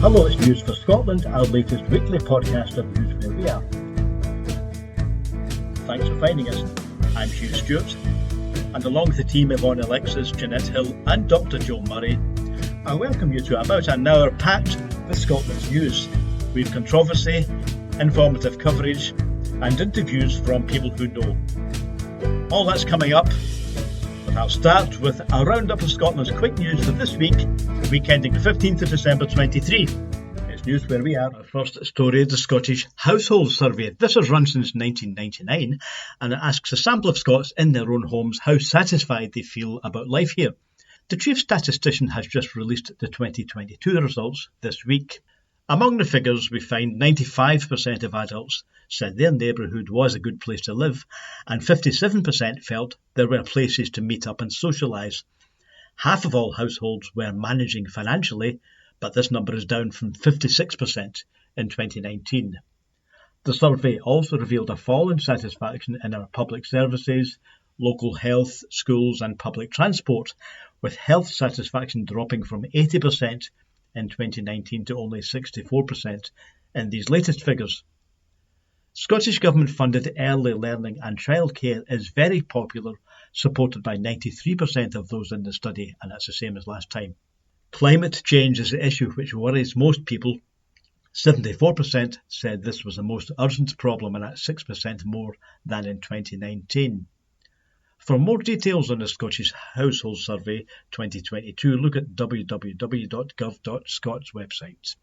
Hello, it's News for Scotland, our latest weekly podcast of News Where We Are. Thanks for finding us. I'm Hugh Stewart, and along with the team Yvonne, Alexis, Jeanette Hill and Dr Joe Murray, I welcome you to about an hour packed with Scotland's news. We've controversy, informative coverage and interviews from people who know. All that's coming up, but I'll start with a roundup of Scotland's quick news for this week, the week ending the 15th of December 23. It's News Where We Are. Our first story, the Scottish Household Survey. This has run since 1999 and it asks a sample of Scots in their own homes how satisfied they feel about life here. The Chief Statistician has just released the 2022 results this week. Among the figures, we find 95% of adults said their neighbourhood was a good place to live, and 57% felt there were places to meet up and socialise. Half of all households were managing financially, but this number is down from 56% in 2019. The survey also revealed a fall in satisfaction in our public services, local health, schools and public transport, with health satisfaction dropping from 80% in 2019 to only 64% in these latest figures. Scottish Government-funded early learning and childcare is very popular, supported by 93% of those in the study, and that's the same as last time. Climate change is the issue which worries most people. 74% said this was the most urgent problem, and that's 6% more than in 2019. For more details on the Scottish Household Survey 2022, look at www.gov.scots website.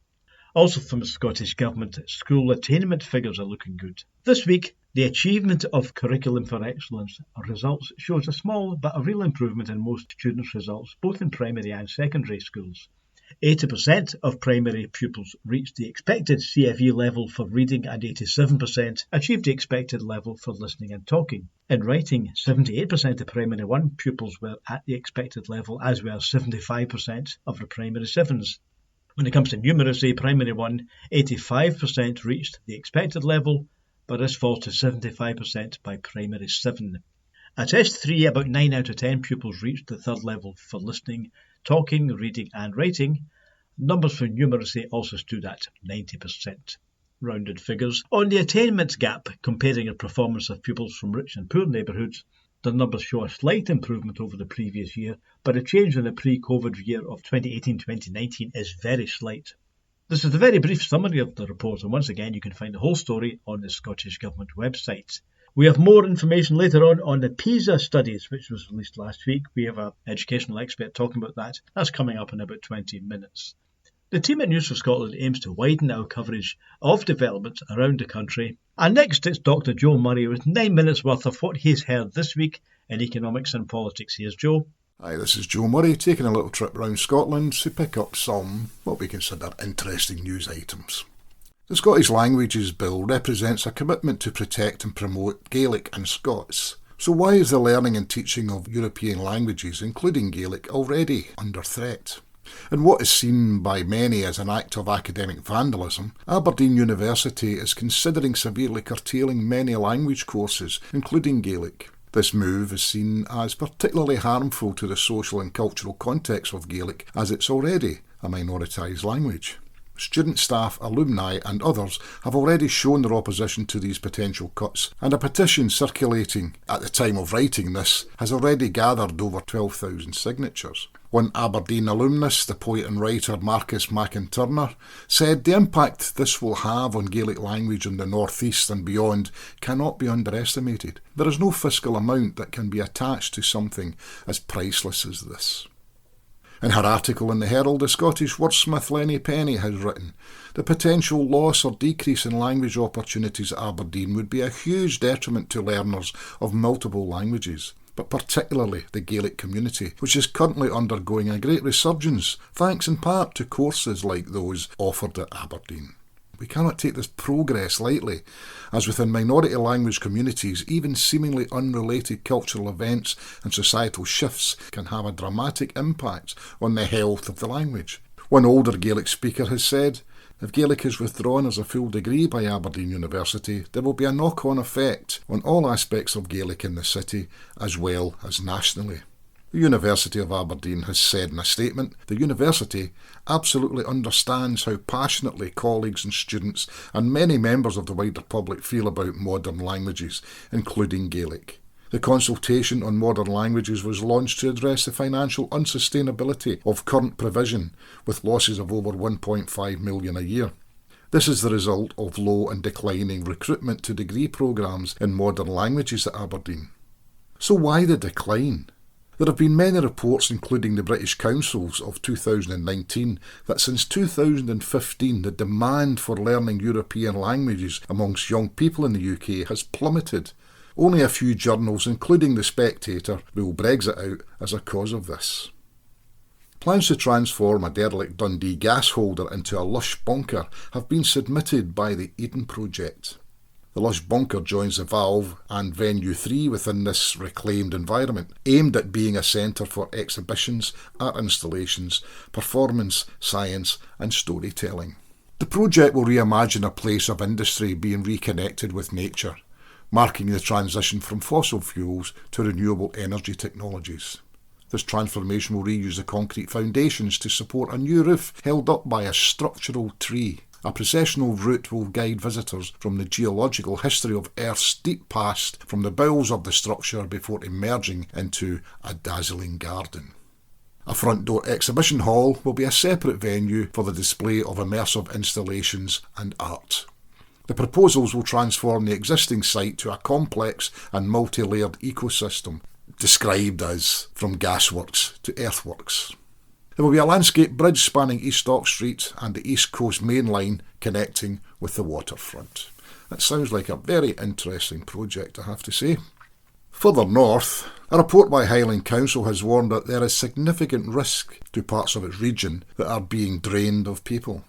Also from the Scottish Government, school attainment figures are looking good. This week, the Achievement of Curriculum for Excellence results shows a small but a real improvement in most students' results, both in primary and secondary schools. 80% of primary pupils reached the expected CFE level for reading and 87% achieved the expected level for listening and talking. In writing, 78% of primary 1 pupils were at the expected level, as were 75% of the primary 7s. When it comes to numeracy, primary 1, 85% reached the expected level, but this falls to 75% by primary 7. At S3, about 9 out of 10 pupils reached the third level for listening, talking, reading and writing. Numbers for numeracy also stood at 90%. Rounded figures. On the attainment gap, comparing the performance of pupils from rich and poor neighbourhoods, the numbers show a slight improvement over the previous year, but a change in the pre-COVID year of 2018-2019 is very slight. This is a very brief summary of the report, and once again you can find the whole story on the Scottish Government website. We have more information later on the PISA studies, which was released last week. We have an educational expert talking about that. That's coming up in about 20 minutes. The team at News for Scotland aims to widen our coverage of developments around the country. And next it's Dr Joe Murray with 9 minutes worth of what he's heard this week in economics and politics. Here's Joe. Hi, this is Joe Murray taking a little trip around Scotland to pick up some what we consider interesting news items. The Scottish Languages Bill represents a commitment to protect and promote Gaelic and Scots. So why is the learning and teaching of European languages, including Gaelic, already under threat? In what is seen by many as an act of academic vandalism, Aberdeen University is considering severely curtailing many language courses, including Gaelic. This move is seen as particularly harmful to the social and cultural context of Gaelic, as it's already a minoritised language. Student staff, alumni and others have already shown their opposition to these potential cuts, and a petition circulating at the time of writing this has already gathered over 12,000 signatures. One Aberdeen alumnus, the poet and writer Marcus McInturner, said the impact this will have on Gaelic language in the North East and beyond cannot be underestimated. There is no fiscal amount that can be attached to something as priceless as this. In her article in the Herald, the Scottish wordsmith Lenny Penny has written, the potential loss or decrease in language opportunities at Aberdeen would be a huge detriment to learners of multiple languages, but particularly the Gaelic community, which is currently undergoing a great resurgence, thanks in part to courses like those offered at Aberdeen. We cannot take this progress lightly, as within minority language communities, even seemingly unrelated cultural events and societal shifts can have a dramatic impact on the health of the language. One older Gaelic speaker has said, if Gaelic is withdrawn as a full degree by Aberdeen University, there will be a knock-on effect on all aspects of Gaelic in the city, as well as nationally. The University of Aberdeen has said in a statement, the university absolutely understands how passionately colleagues and students and many members of the wider public feel about modern languages, including Gaelic. The consultation on modern languages was launched to address the financial unsustainability of current provision, with losses of over 1.5 million a year. This is the result of low and declining recruitment to degree programmes in modern languages at Aberdeen. So why the decline? There have been many reports, including the British Council's of 2019, that since 2015 the demand for learning European languages amongst young people in the UK has plummeted. Only a few journals, including The Spectator, rule Brexit out as a cause of this. Plans to transform a derelict Dundee gas holder into a lush bunker have been submitted by the Eden Project. The lush bunker joins the Valve and Venue 3 within this reclaimed environment, aimed at being a centre for exhibitions, art installations, performance, science and storytelling. The project will reimagine a place of industry being reconnected with nature, marking the transition from fossil fuels to renewable energy technologies. This transformation will reuse the concrete foundations to support a new roof held up by a structural tree. A processional route will guide visitors from the geological history of Earth's deep past from the bowels of the structure before emerging into a dazzling garden. A front door exhibition hall will be a separate venue for the display of immersive installations and art. The proposals will transform the existing site to a complex and multi-layered ecosystem, described as from gasworks to earthworks. There will be a landscape bridge spanning East Dock Street and the East Coast Main Line connecting with the waterfront. That sounds like a very interesting project, I have to say. Further north, a report by Highland Council has warned that there is significant risk to parts of its region that are being drained of people.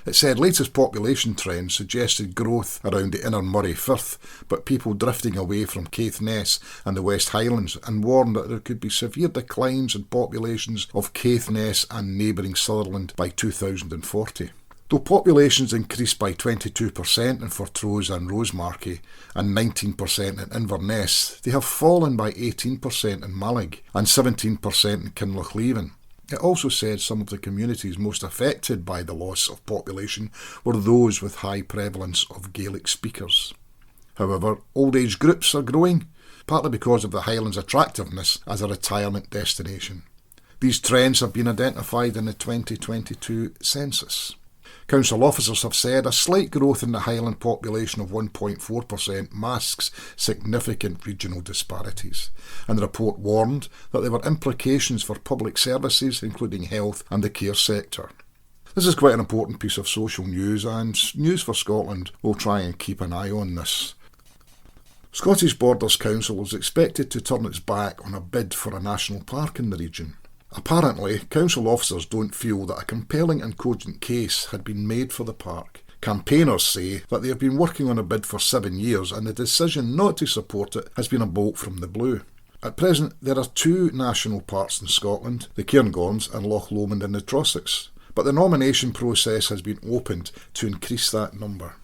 It said latest population trends suggested growth around the inner Moray Firth, but people drifting away from Caithness and the West Highlands, and warned that there could be severe declines in populations of Caithness and neighbouring Sutherland by 2040. Though populations increased by 22% in Fortrose and Rosemarkie and 19% in Inverness, they have fallen by 18% in Mallig and 17% in Kinlochleven. It also said some of the communities most affected by the loss of population were those with high prevalence of Gaelic speakers. However, old age groups are growing, partly because of the Highlands' attractiveness as a retirement destination. These trends have been identified in the 2022 census. Council officers have said a slight growth in the Highland population of 1.4% masks significant regional disparities, and the report warned that there were implications for public services, including health and the care sector. This is quite an important piece of social news, and News for Scotland will try and keep an eye on this. Scottish Borders Council is expected to turn its back on a bid for a national park in the region. Apparently, council officers don't feel that a compelling and cogent case had been made for the park. Campaigners say that they have been working on a bid for 7 years and the decision not to support it has been a bolt from the blue. At present, there are 2 national parks in Scotland, the Cairngorms and Loch Lomond in the Trossachs, but the nomination process has been opened to increase that number.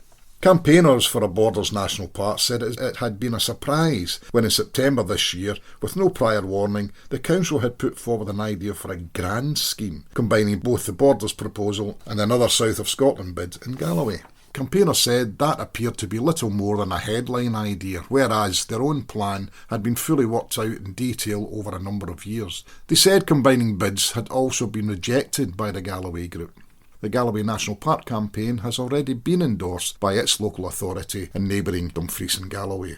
Campaigners for a Borders National Park said it had been a surprise when in September this year, with no prior warning, the council had put forward an idea for a grand scheme, combining both the Borders proposal and another South of Scotland bid in Galloway. Campaigners said that appeared to be little more than a headline idea, whereas their own plan had been fully worked out in detail over a number of years. They said combining bids had also been rejected by the Galloway group. The Galloway National Park campaign has already been endorsed by its local authority in neighbouring Dumfries and Galloway.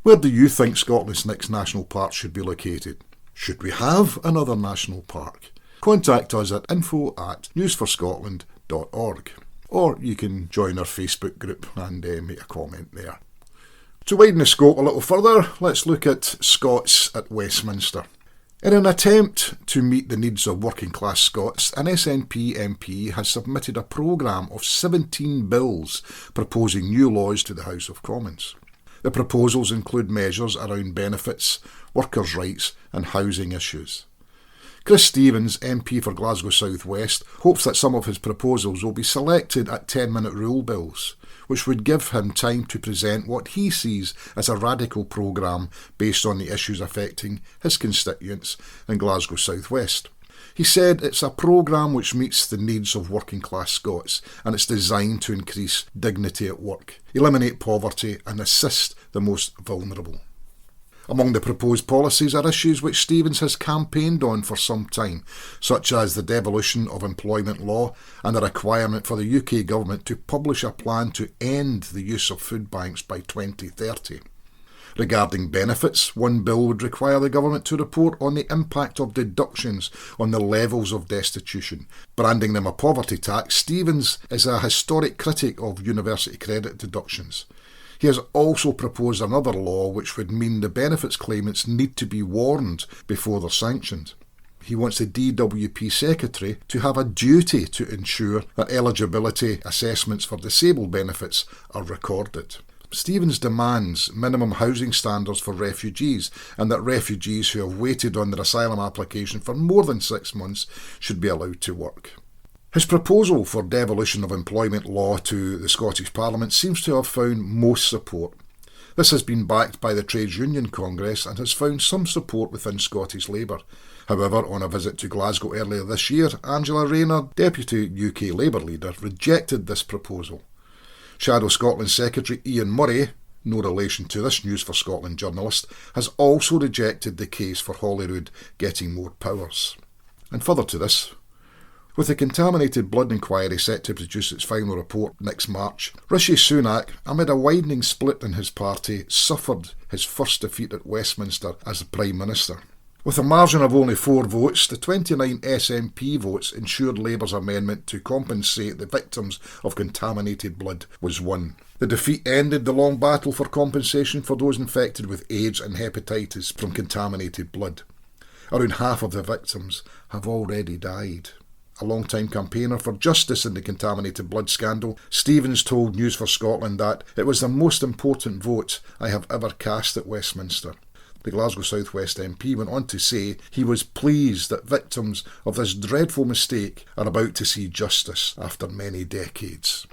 Where do you think Scotland's next national park should be located? Should we have another national park? Contact us at info@newsforscotland.org, or you can join our Facebook group and make a comment there. To widen the scope a little further, let's look at Scots at Westminster. In an attempt to meet the needs of working class Scots, an SNP MP has submitted a programme of 17 bills proposing new laws to the House of Commons. The proposals include measures around benefits, workers' rights and housing issues. Chris Stevens, MP for Glasgow South West, hopes that some of his proposals will be selected at 10-minute rule bills, which would give him time to present what he sees as a radical programme based on the issues affecting his constituents in Glasgow South West. He said it's a programme which meets the needs of working class Scots, and it's designed to increase dignity at work, eliminate poverty and assist the most vulnerable. Among the proposed policies are issues which Stevens has campaigned on for some time, such as the devolution of employment law and a requirement for the UK government to publish a plan to end the use of food banks by 2030. Regarding benefits, one bill would require the government to report on the impact of deductions on the levels of destitution. Branding them a poverty tax, Stevens is a historic critic of university credit deductions. He has also proposed another law which would mean the benefits claimants need to be warned before they're sanctioned. He wants the DWP Secretary to have a duty to ensure that eligibility assessments for disabled benefits are recorded. Stevens demands minimum housing standards for refugees, and that refugees who have waited on their asylum application for more than 6 months should be allowed to work. His proposal for devolution of employment law to the Scottish Parliament seems to have found most support. This has been backed by the Trades Union Congress and has found some support within Scottish Labour. However, on a visit to Glasgow earlier this year, Angela Rayner, Deputy UK Labour leader, rejected this proposal. Shadow Scotland Secretary Ian Murray, no relation to this News for Scotland journalist, has also rejected the case for Holyrood getting more powers. And further to this, with the contaminated blood inquiry set to produce its final report next March, Rishi Sunak, amid a widening split in his party, suffered his first defeat at Westminster as the Prime Minister. With a margin of only 4 votes, the 29 SNP votes ensured Labour's amendment to compensate the victims of contaminated blood was won. The defeat ended the long battle for compensation for those infected with AIDS and hepatitis from contaminated blood. Around half of the victims have already died. A long-time campaigner for justice in the contaminated blood scandal, Stevens told News for Scotland that it was the most important vote I have ever cast at Westminster. The Glasgow South West MP went on to say he was pleased that victims of this dreadful mistake are about to see justice after many decades.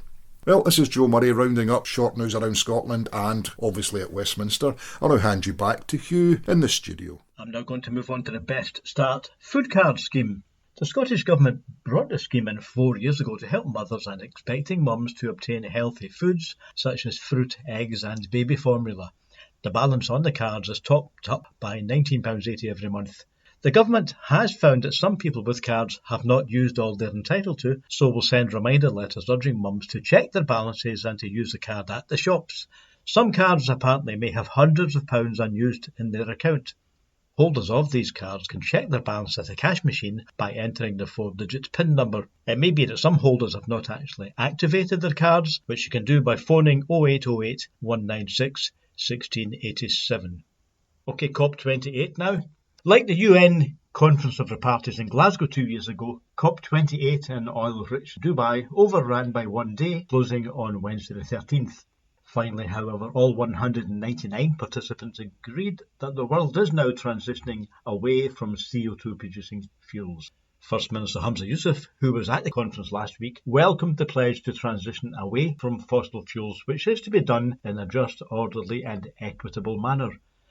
Well, this is Joe Murray rounding up short news around Scotland and obviously at Westminster. I'll now hand you back to Hugh in the studio. I'm now going to move on to the Best Start food card scheme. The Scottish Government brought the scheme in 4 years ago to help mothers and expecting mums to obtain healthy foods such as fruit, eggs and baby formula. The balance on the cards is topped up by £19.80 every month. The government has found that some people with cards have not used all they're entitled to, so will send reminder letters urging mums to check their balances and to use the card at the shops. Some cards apparently may have hundreds of pounds unused in their account. Holders of these cards can check their balance at a cash machine by entering the 4-digit PIN number. It may be that some holders have not actually activated their cards, which you can do by phoning 0808 196 1687. OK, COP28 now. Like the UN Conference of the Parties in Glasgow 2 years ago, COP28 in oil-rich Dubai overran by 1 day, closing on Wednesday the 13th. Finally, however, all 199 participants agreed that the world is now transitioning away from CO2-producing fuels. First Minister Humza Yousaf, who was at the conference last week, welcomed the pledge to transition away from fossil fuels, which is to be done in a just, orderly and equitable manner.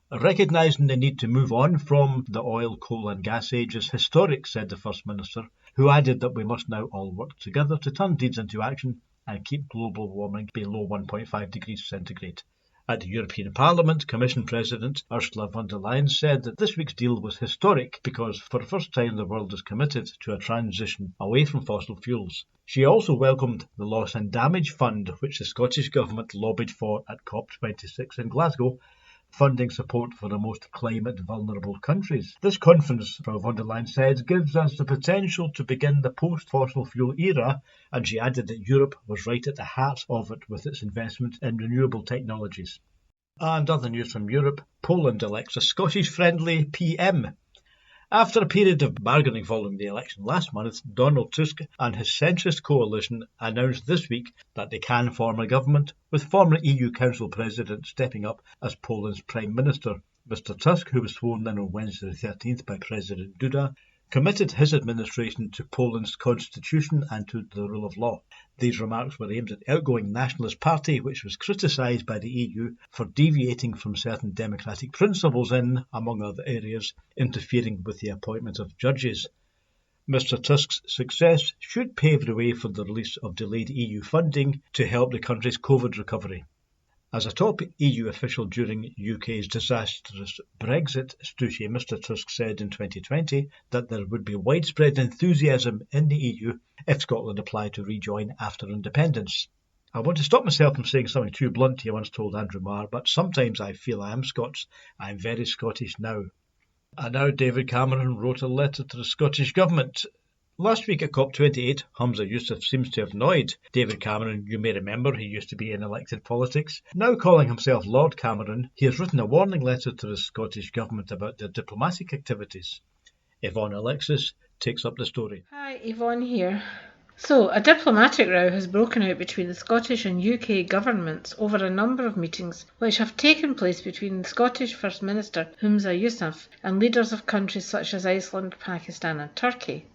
Recognising the need to move on from the oil, coal and gas age is historic, said the First Minister, who added that we must now all work together to turn deeds into action and keep global warming below 1.5 degrees centigrade. At the European Parliament, Commission President Ursula von der Leyen said that this week's deal was historic because for the first time the world is committed to a transition away from fossil fuels. She also welcomed the Loss and Damage Fund, which the Scottish Government lobbied for at COP26 in Glasgow, funding support for the most climate-vulnerable countries. This conference, Frau von der Leyen said, gives us the potential to begin the post-fossil fuel era, and she added that Europe was right at the heart of it with its investment in renewable technologies. And other news from Europe, Poland elects a Scottish-friendly PM. After a period of bargaining following the election last month, Donald Tusk and his centrist coalition announced this week that they can form a government, with former EU Council President stepping up as Poland's Prime Minister. Mr Tusk, who was sworn in on Wednesday the 13th by President Duda, committed his administration to Poland's constitution and to the rule of law. These remarks were aimed at the outgoing Nationalist Party, which was criticised by the EU for deviating from certain democratic principles in, among other areas, interfering with the appointment of judges. Mr Tusk's success should pave the way for the release of delayed EU funding to help the country's COVID recovery. As a top EU official during UK's disastrous Brexit, Mr Tusk said in 2020 that there would be widespread enthusiasm in the EU if Scotland applied to rejoin after independence. I want to stop myself from saying something too blunt, he once told Andrew Marr, but sometimes I feel I am Scots. I am very Scottish now. And now David Cameron wrote a letter to the Scottish Government. Last week at COP28, Humza Yousaf seems to have annoyed David Cameron. You may remember he used to be in elected politics. Now calling himself Lord Cameron, he has written a warning letter to the Scottish Government about their diplomatic activities. Yvonne Alexis takes up the story. Hi, Yvonne here. So, a diplomatic row has broken out between the Scottish and UK governments over a number of meetings which have taken place between the Scottish First Minister Humza Yousaf and leaders of countries such as Iceland, Pakistan and Turkey.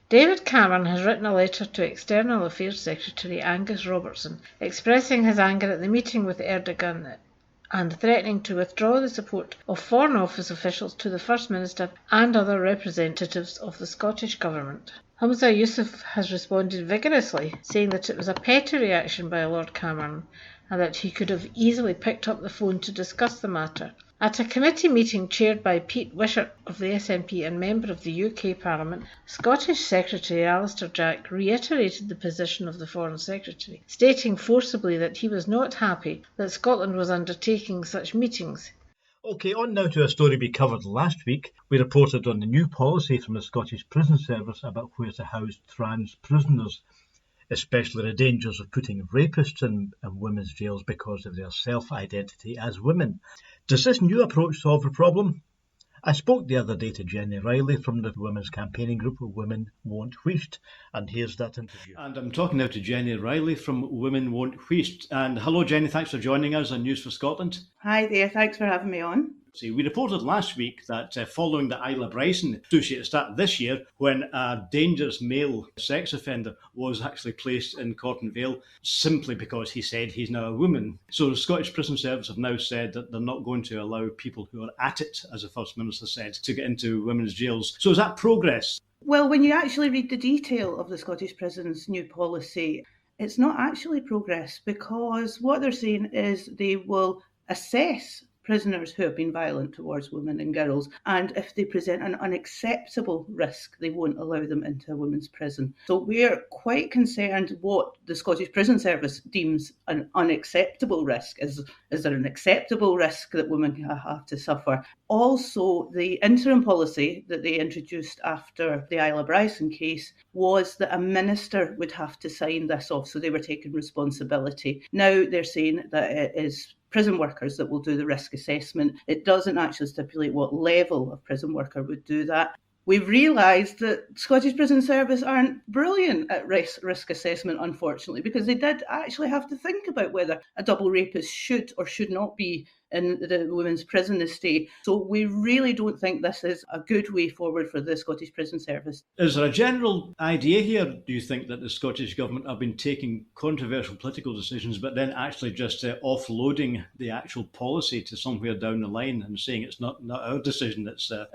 David Cameron has written a letter to External Affairs Secretary Angus Robertson, expressing his anger at the meeting with Erdogan and threatening to withdraw the support of Foreign Office officials to the First Minister and other representatives of the Scottish Government. Humza Yousaf has responded vigorously, saying that it was a petty reaction by Lord Cameron and that he could have easily picked up the phone to discuss the matter. At a committee meeting chaired by Pete Wishart of the SNP and member of the UK Parliament, Scottish Secretary Alistair Jack reiterated the position of the Foreign Secretary, stating forcibly that he was not happy that Scotland was undertaking such meetings. OK, on now to a story we covered last week. We reported on the new policy from the Scottish Prison Service about where to house trans prisoners, especially the dangers of putting rapists in women's jails because of their self-identity as women. Does this new approach solve the problem? I spoke the other day to Jenny Reilly from the women's campaigning group Women Won't Wheesht, and here's that interview. And I'm talking now to Jenny Reilly from Women Won't Wheesht. And hello Jenny, thanks for joining us on News for Scotland. Hi there, thanks for having me on. See, we reported last week that following the Isla Bryson sushi at start this year, when a dangerous male sex offender was actually placed in Corton Vale simply because he said he's now a woman. So the Scottish Prison Service have now said that they're not going to allow people who are at it, as the First Minister said, to get into women's jails. So is that progress? Well, when you actually read the detail of the Scottish Prison's new policy, it's not actually progress, because what they're saying is they will assess prisoners who have been violent towards women and girls, and if they present an unacceptable risk, they won't allow them into a women's prison. So we're quite concerned what the Scottish Prison Service deems an unacceptable risk. Is there an acceptable risk that women have to suffer? Also, the interim policy that they introduced after the Isla Bryson case was that a minister would have to sign this off, so they were taking responsibility. Now they're saying that it is prison workers that will do the risk assessment. It doesn't actually stipulate what level of prison worker would do that. We've realised that Scottish Prison Service aren't brilliant at risk assessment, unfortunately, because they did actually have to think about whether a double rapist should or should not be in the women's prison estate. So we really don't think this is a good way forward for the Scottish Prison Service. Is there a general idea here, do you think, that the Scottish Government have been taking controversial political decisions but then actually just offloading the actual policy to somewhere down the line and saying it's not our decision, it's a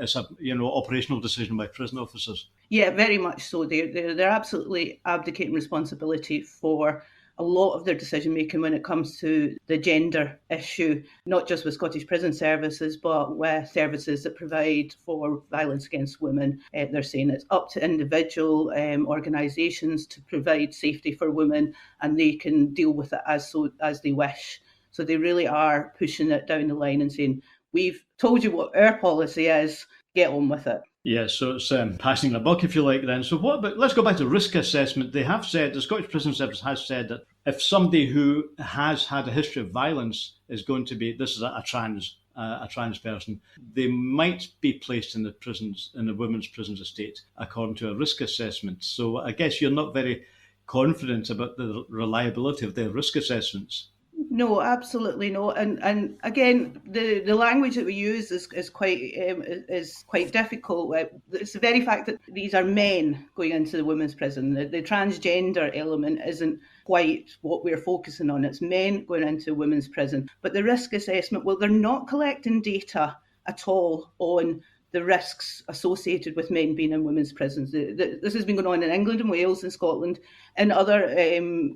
operational decision by prison officers? Yeah, very much so. They're absolutely abdicating responsibility for a lot of their decision making when it comes to the gender issue, not just with Scottish Prison Services, but with services that provide for violence against women. They're saying it's up to individual organisations to provide safety for women, and they can deal with it as they wish. So they really are pushing it down the line and saying, we've told you what our policy is, get on with it. Yeah, so it's passing the buck, if you like, then. So what about, let's go back to risk assessment. They have said, the Scottish Prison Service has said that if somebody who has had a history of violence is going to be, this is a trans person, they might be placed in the women's prisons estate according to a risk assessment. So I guess you're not very confident about the reliability of their risk assessments. No, absolutely no. And again, the language that we use is quite difficult. It's the very fact that these are men going into the women's prison. The transgender element isn't quite what we're focusing on. It's men going into women's prison. But the risk assessment, well, they're not collecting data at all on the risks associated with men being in women's prisons. This has been going on in England and Wales and Scotland and other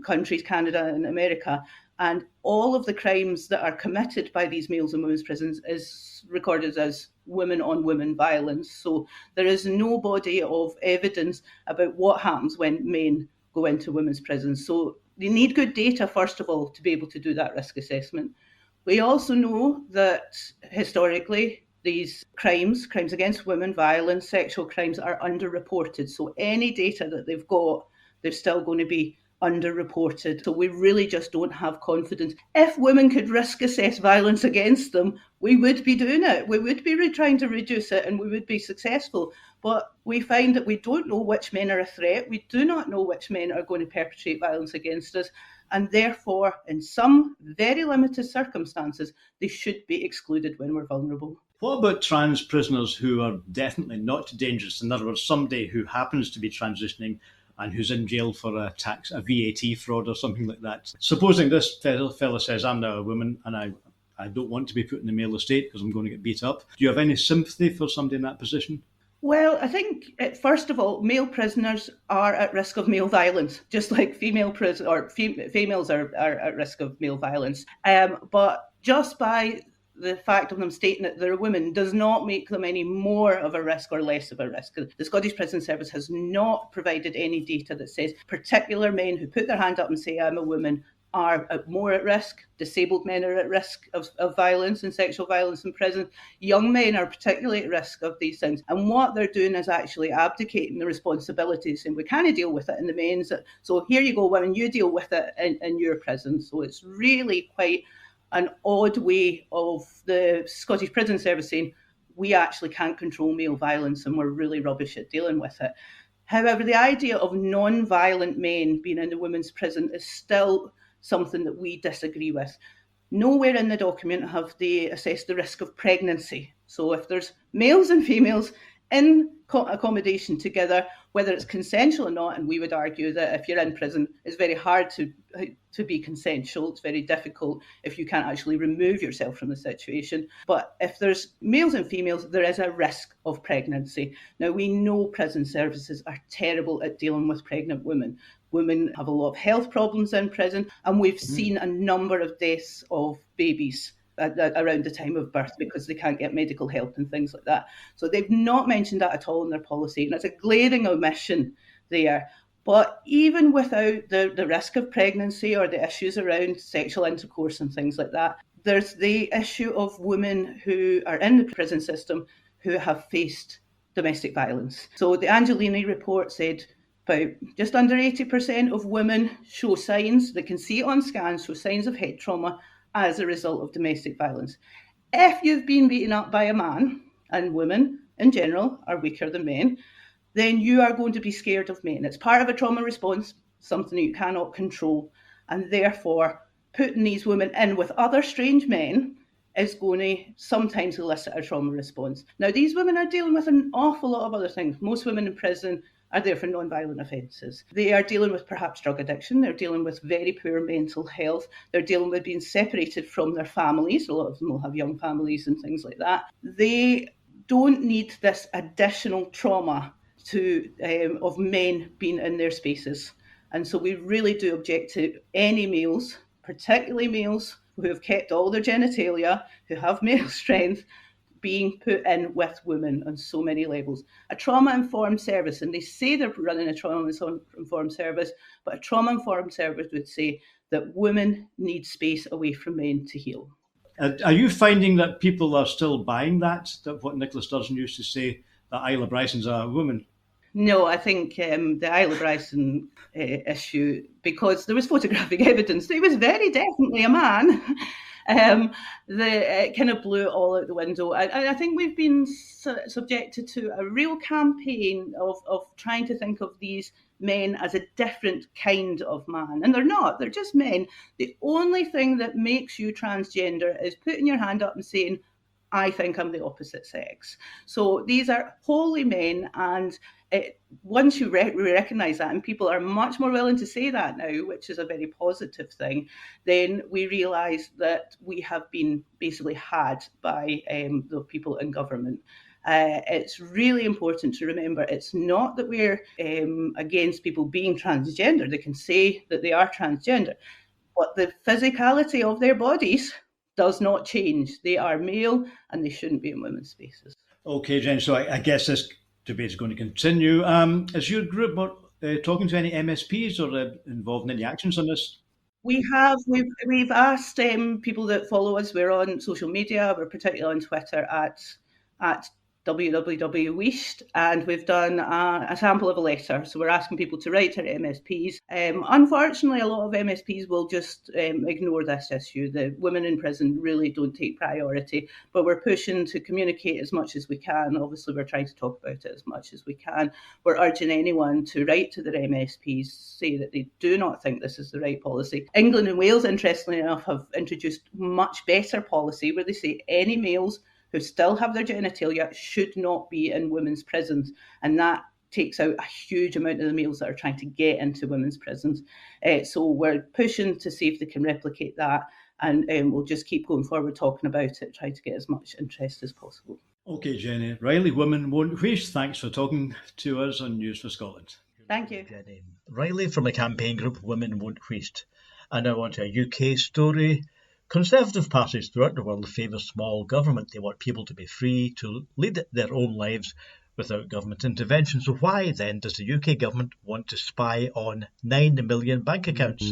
countries, Canada and America. And all of the crimes that are committed by these males in women's prisons is recorded as women-on-women violence. So there is no body of evidence about what happens when men go into women's prisons. So they need good data, first of all, to be able to do that risk assessment. We also know that historically, these crimes against women, violence, sexual crimes are underreported. So any data that they've got, they're still going to be underreported. So we really just don't have confidence. If women could risk assess violence against them, we would be doing it. We would be trying to reduce it and we would be successful. But we find that we don't know which men are a threat. We do not know which men are going to perpetrate violence against us. And therefore, in some very limited circumstances, they should be excluded when we're vulnerable. What about trans prisoners who are definitely not dangerous? In other words, somebody who happens to be transitioning and who's in jail for a VAT fraud or something like that. Supposing this fella says, I'm now a woman and I don't want to be put in the male estate because I'm going to get beat up. Do you have any sympathy for somebody in that position? Well, I think, first of all, male prisoners are at risk of male violence, just like females are at risk of male violence. But just by the fact of them stating that they're a woman does not make them any more of a risk or less of a risk. The Scottish Prison Service has not provided any data that says particular men who put their hand up and say, I'm a woman, are more at risk. Disabled men are at risk of violence and sexual violence in prison. Young men are particularly at risk of these things. And what they're doing is actually abdicating the responsibilities, and we can't deal with it in the men's. So here you go, women, you deal with it in your prison. So it's really quite an odd way of the Scottish Prison Service saying, we actually can't control male violence and we're really rubbish at dealing with it. However, the idea of non-violent men being in the women's prison is still something that we disagree with. Nowhere in the document have they assessed the risk of pregnancy. So if there's males and females in accommodation together, whether it's consensual or not, and we would argue that if you're in prison, it's very hard to be consensual. It's very difficult if you can't actually remove yourself from the situation. But if there's males and females, there is a risk of pregnancy. Now, we know prison services are terrible at dealing with pregnant women. Women have a lot of health problems in prison, and we've seen a number of deaths of babies around the time of birth because they can't get medical help and things like that. So they've not mentioned that at all in their policy, and it's a glaring omission there. But even without the risk of pregnancy or the issues around sexual intercourse and things like that, there's the issue of women who are in the prison system who have faced domestic violence. So the Angelini report said about just under 80% of women show signs, they can see it on scans, show signs of head trauma as a result of domestic violence. If you've been beaten up by a man, and women in general are weaker than men, then you are going to be scared of men. It's part of a trauma response, something that you cannot control, and therefore putting these women in with other strange men is going to sometimes elicit a trauma response. Now, these women are dealing with an awful lot of other things. Most women in prison are there for non-violent offences. They are dealing with perhaps drug addiction. They're dealing with very poor mental health. They're dealing with being separated from their families. A lot of them will have young families and things like that. They don't need this additional trauma of men being in their spaces. And so we really do object to any males, particularly males who have kept all their genitalia, who have male strength, being put in with women on so many levels. A trauma-informed service, and they say they're running a trauma-informed service, but a trauma-informed service would say that women need space away from men to heal. Are you finding that people are still buying that what Nicola Sturgeon used to say, that Isla Bryson's a woman? No, I think the Isla Bryson issue, because there was photographic evidence that he was very definitely a man, it kind of blew it all out the window. I think we've been subjected to a real campaign of trying to think of these men as a different kind of man. And they're not, they're just men. The only thing that makes you transgender is putting your hand up and saying, I think I'm the opposite sex. So these are wholly men, and once you recognise that, and people are much more willing to say that now, which is a very positive thing, then we realise that we have been basically had by the people in government. It's really important to remember it's not that we're against people being transgender. They can say that they are transgender, but the physicality of their bodies does not change. They are male and they shouldn't be in women's spaces. Okay, Jen, so I guess this debate is going to continue. Is your group talking to any MSPs or involved in any actions on this? We have. We've asked people that follow us. We're on social media. We're particularly on Twitter at www.weist, and we've done a sample of a letter. So we're asking people to write to MSPs. Unfortunately, a lot of MSPs will just ignore this issue. The women in prison really don't take priority, but we're pushing to communicate as much as we can. Obviously, we're trying to talk about it as much as we can. We're urging anyone to write to their MSPs, say that they do not think this is the right policy. England and Wales, interestingly enough, have introduced much better policy where they say any males who still have their genitalia should not be in women's prisons. And that takes out a huge amount of the males that are trying to get into women's prisons. So we're pushing to see if they can replicate that. And we'll just keep going forward talking about it, try to get as much interest as possible. Okay, Jenny Reilly, Women Won't Waste, thanks for talking to us on News for Scotland. Thank you. Jenny Reilly from the campaign group Women Won't Waste. And now on to a UK story. Conservative parties throughout the world favour small government. They want people to be free to lead their own lives without government intervention. So why then does the UK government want to spy on 9 million bank accounts?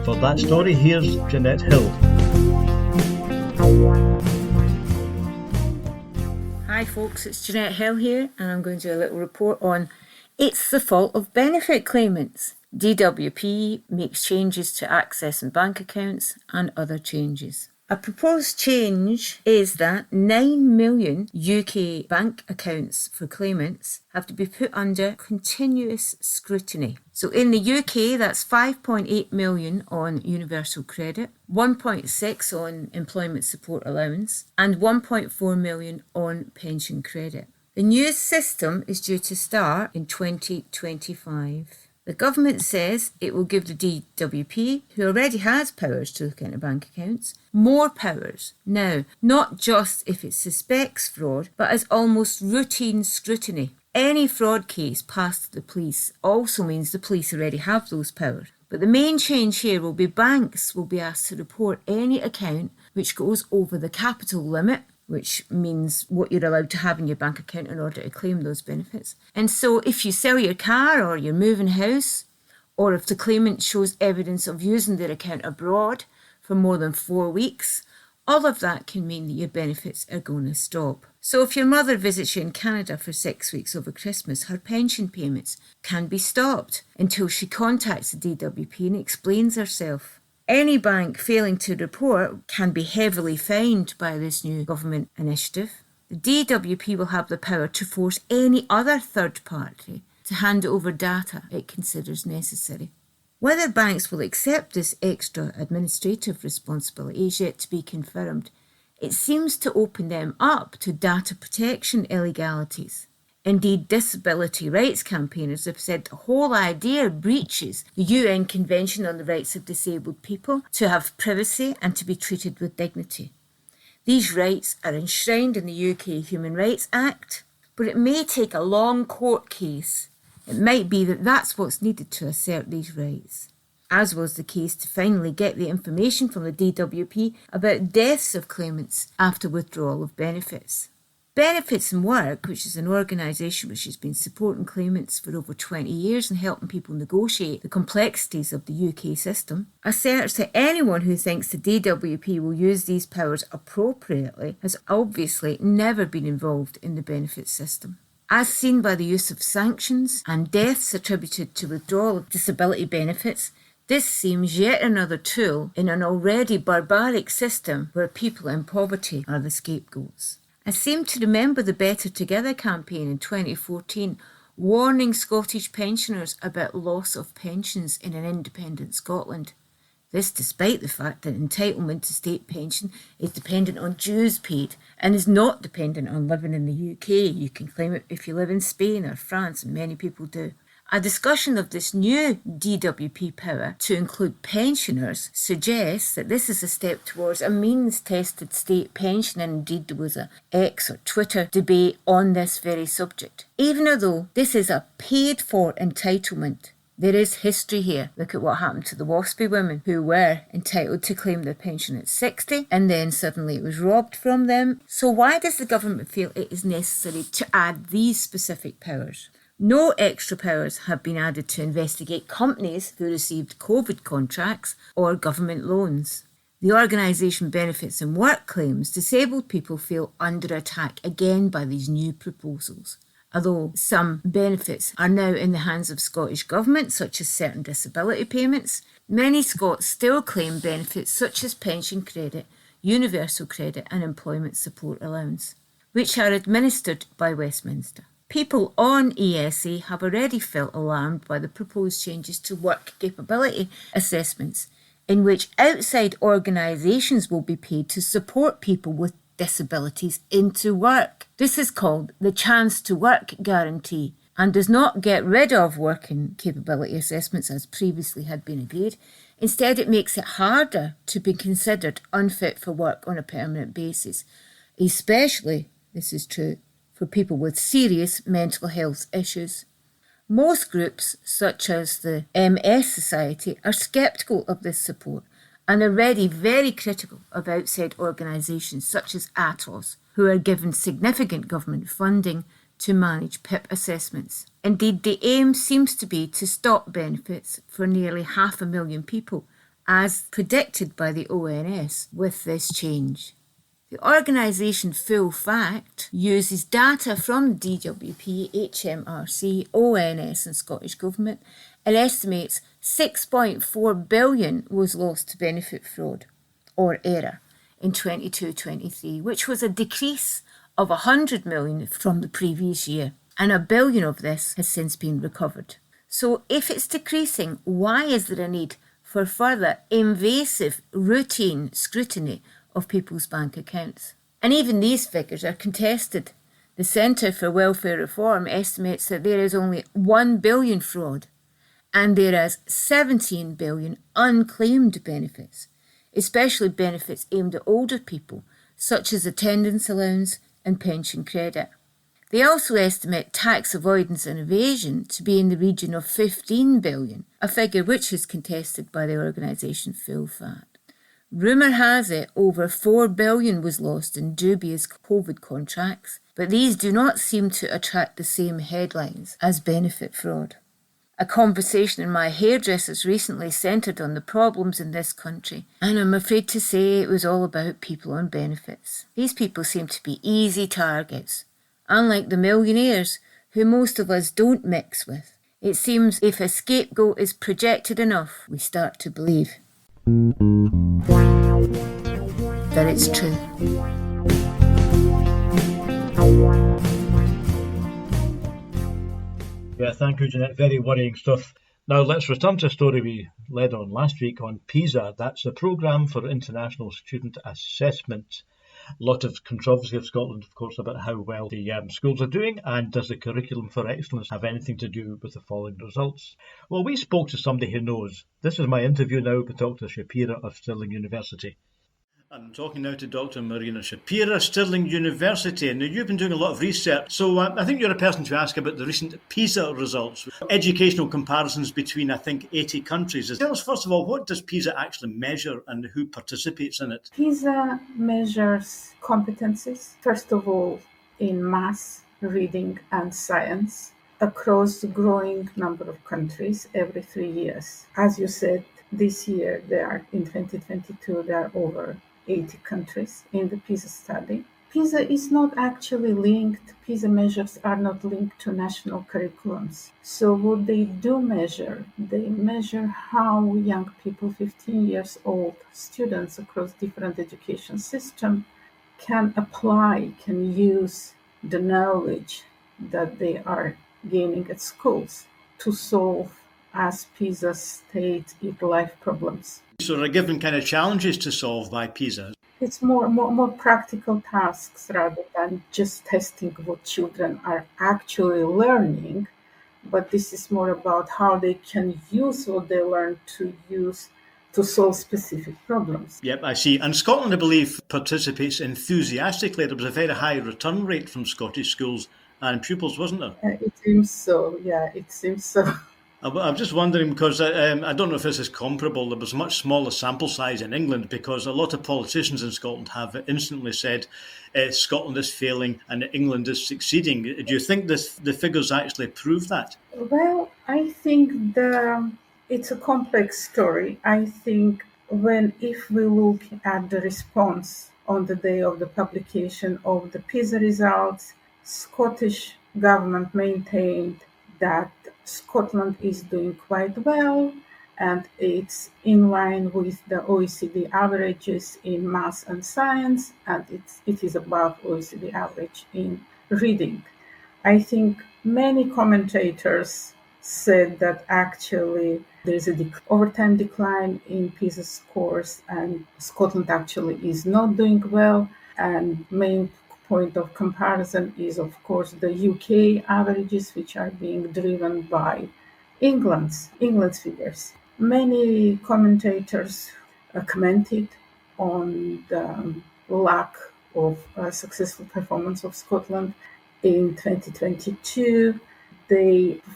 For that story, here's Jeanette Hill. Hi folks, it's Jeanette Hill here, and I'm going to do a little report on It's the Fault of Benefit Claimants. DWP makes changes to access and bank accounts and other changes. A proposed change is that 9 million UK bank accounts for claimants have to be put under continuous scrutiny. So in the UK, that's 5.8 million on universal credit, 1.6 on employment support allowance, and 1.4 million on pension credit. The new system is due to start in 2025. The government says it will give the DWP, who already has powers to look into bank accounts, more powers. Now, not just if it suspects fraud, but as almost routine scrutiny. Any fraud case passed to the police also means the police already have those powers. But the main change here will be banks will be asked to report any account which goes over the capital limit, which means what you're allowed to have in your bank account in order to claim those benefits. And so if you sell your car or you're moving house, or if the claimant shows evidence of using their account abroad for more than 4 weeks, all of that can mean that your benefits are going to stop. So if your mother visits you in Canada for 6 weeks over Christmas, her pension payments can be stopped until she contacts the DWP and explains herself. Any bank failing to report can be heavily fined by this new government initiative. The DWP will have the power to force any other third party to hand over data it considers necessary. Whether banks will accept this extra administrative responsibility is yet to be confirmed. It seems to open them up to data protection illegalities. Indeed, disability rights campaigners have said the whole idea breaches the UN Convention on the Rights of Disabled People to have privacy and to be treated with dignity. These rights are enshrined in the UK Human Rights Act, but it may take a long court case. It might be that that's what's needed to assert these rights, as was the case to finally get the information from the DWP about deaths of claimants after withdrawal of benefits. Benefits and Work, which is an organisation which has been supporting claimants for over 20 years and helping people negotiate the complexities of the UK system, asserts that anyone who thinks the DWP will use these powers appropriately has obviously never been involved in the benefits system. As seen by the use of sanctions and deaths attributed to withdrawal of disability benefits, this seems yet another tool in an already barbaric system where people in poverty are the scapegoats. I seem to remember the Better Together campaign in 2014 warning Scottish pensioners about loss of pensions in an independent Scotland. This despite the fact that entitlement to state pension is dependent on dues paid and is not dependent on living in the UK. You can claim it if you live in Spain or France, and many people do. A discussion of this new DWP power to include pensioners suggests that this is a step towards a means-tested state pension, and indeed there was a X or Twitter debate on this very subject. Even though this is a paid-for entitlement, there is history here. Look at what happened to the WASPy women who were entitled to claim their pension at 60 and then suddenly it was robbed from them. So why does the government feel it is necessary to add these specific powers? No extra powers have been added to investigate companies who received COVID contracts or government loans. The organisation Benefits and Work claims disabled people feel under attack again by these new proposals. Although some benefits are now in the hands of Scottish Government, such as certain disability payments, many Scots still claim benefits such as pension credit, universal credit and employment support allowance, which are administered by Westminster. People on ESA have already felt alarmed by the proposed changes to work capability assessments, in which outside organisations will be paid to support people with disabilities into work. This is called the Chance to Work Guarantee and does not get rid of working capability assessments as previously had been agreed. Instead, it makes it harder to be considered unfit for work on a permanent basis, especially, this is true, for people with serious mental health issues. Most groups, such as the MS Society, are sceptical of this support and already very critical of outside organisations such as ATOS, who are given significant government funding to manage PIP assessments. Indeed, the aim seems to be to stop benefits for nearly 500,000 people, as predicted by the ONS with this change. The organisation Full Fact uses data from DWP, HMRC, ONS and Scottish Government and estimates 6.4 billion was lost to benefit fraud or error in 22-23, which was a decrease of 100 million from the previous year, and $1 billion of this has since been recovered. So if it's decreasing, why is there a need for further invasive routine scrutiny of people's bank accounts? And even these figures are contested. The Centre for Welfare Reform estimates that there is only 1 billion fraud and there is 17 billion unclaimed benefits, especially benefits aimed at older people, such as attendance allowance and pension credit. They also estimate tax avoidance and evasion to be in the region of 15 billion, a figure which is contested by the organisation Full Fact. Rumour has it over 4 billion was lost in dubious COVID contracts, but these do not seem to attract the same headlines as benefit fraud. A conversation in my hairdressers recently centred on the problems in this country, and I'm afraid to say it was all about people on benefits. These people seem to be easy targets, unlike the millionaires who most of us don't mix with. It seems if a scapegoat is projected enough, we start to believe that it's true. Yeah, thank you, Jeanette. Very worrying stuff. Now let's return to a story we led on last week on PISA. That's the Programme for International Student Assessment. A lot of controversy of Scotland, of course, about how well the schools are doing, and does the curriculum for excellence have anything to do with the following results? Well, we spoke to somebody who knows. This is my interview now with Dr Shipera of Stirling University. I'm talking now to Dr Marina Shipera, Stirling University. Now, you've been doing a lot of research, so I think you're a person to ask about the recent PISA results, educational comparisons between, I think, 80 countries. Tell us, first of all, what does PISA actually measure and who participates in it? PISA measures competencies, first of all, in maths, reading and science, across a growing number of countries every 3 years. As you said, this year, in 2022, there are over 80 countries in the PISA study. PISA is not actually linked, PISA measures are not linked to national curriculums. So what they do measure, they measure how young people, 15 years old, students across different education systems, can apply, can use the knowledge that they are gaining at schools to solve, as PISA states, its life problems. So they're given kind of challenges to solve by PISA. It's more practical tasks rather than just testing what children are actually learning, but this is more about how they can use what they learn to solve specific problems. Yep, I see. And Scotland, I believe, participates enthusiastically. There was a very high return rate from Scottish schools and pupils, wasn't there? It seems so, yeah, it seems so. I'm just wondering because I don't know if this is comparable. There was a much smaller sample size in England because a lot of politicians in Scotland have instantly said Scotland is failing and England is succeeding. Do you think the figures actually prove that? Well, I think it's a complex story. I think if we look at the response on the day of the publication of the PISA results, Scottish government maintained that Scotland is doing quite well and it's in line with the OECD averages in maths and science, and it is above OECD average in reading. I think many commentators said that actually there's a over-time decline in PISA scores and Scotland actually is not doing well, and main point of comparison is of course the UK averages, which are being driven by England's figures. Many commentators commented on the lack of successful performance of Scotland in 2022.